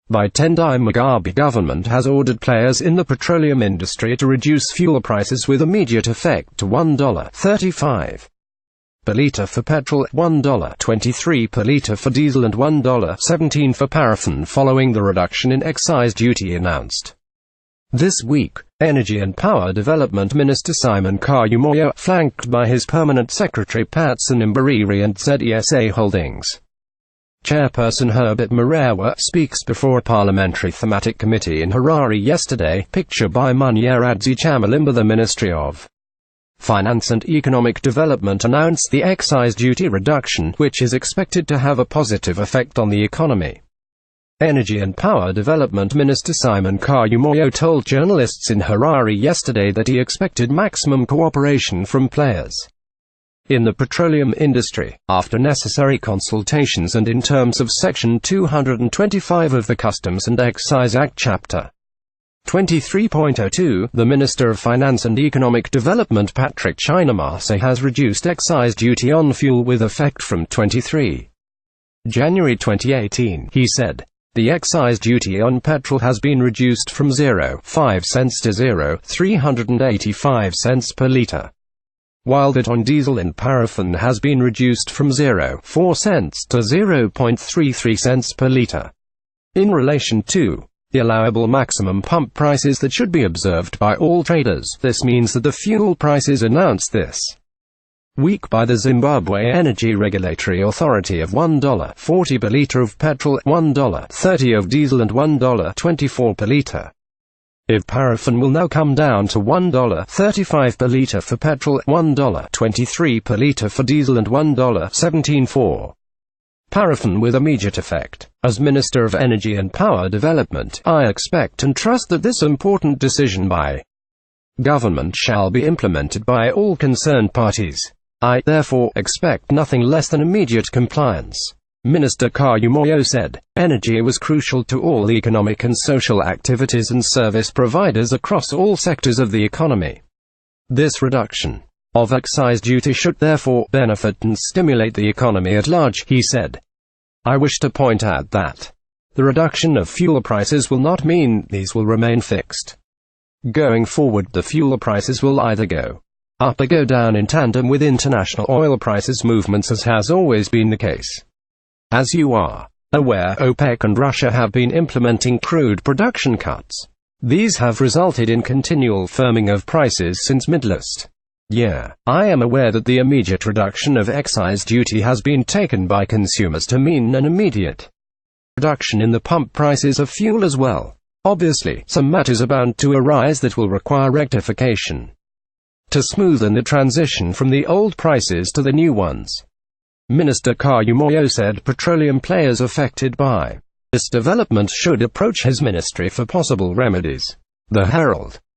By Tendai Mugabe government has ordered players in the petroleum industry to reduce fuel prices with immediate effect to $1.35 per litre for petrol, $1.23 per litre for diesel and $1.17 for paraffin following the reduction in excise duty announced this week. Energy and Power Development Minister Simon Kayumoyo, flanked by his permanent secretary Patson Imbariri and ZESA Holdings Chairperson Herbert Marewa, speaks before a parliamentary thematic committee in Harare yesterday. Picture by Munyeradzi Chamalimba. The Ministry of Finance and Economic Development announced the excise duty reduction, which is expected to have a positive effect on the economy. Energy and Power Development Minister Simon Kayumoyo told journalists in Harare yesterday that he expected maximum cooperation from players in the petroleum industry, after necessary consultations and in terms of Section 225 of the Customs and Excise Act Chapter 23.02, the Minister of Finance and Economic Development Patrick Chinamasa has reduced excise duty on fuel with effect from 23 January 2018, he said. The excise duty on petrol has been reduced from 0.5 cents to 0.385 cents per litre, while that on diesel and paraffin has been reduced from 0.4 cents to 0.33 cents per litre. In relation to the allowable maximum pump prices that should be observed by all traders, this means that the fuel prices announced this week by the Zimbabwe Energy Regulatory Authority of $1.40 per litre of petrol, $1.30 of diesel and $1.24 per litre. If paraffin will now come down to $1.35 per litre for petrol, $1.23 per litre for diesel and $1.17 for paraffin with immediate effect. As Minister of Energy and Power Development, I expect and trust that this important decision by government shall be implemented by all concerned parties. I, therefore, expect nothing less than immediate compliance. Minister Kayumoyo said. Energy was crucial to all economic and social activities and service providers across all sectors of the economy. This reduction of excise duty should therefore benefit and stimulate the economy at large, he said. I wish to point out that the reduction of fuel prices will not mean these will remain fixed. Going forward, the fuel prices will either go up or go down in tandem with international oil prices movements, as has always been the case. As you are aware, OPEC and Russia have been implementing crude production cuts. These have resulted in continual firming of prices since mid-last year. I am aware that the immediate reduction of excise duty has been taken by consumers to mean an immediate reduction in the pump prices of fuel as well. Obviously, some matters are bound to arise that will require rectification to smoothen the transition from the old prices to the new ones. Minister Kayumoyo said petroleum players affected by this development should approach his ministry for possible remedies. The Herald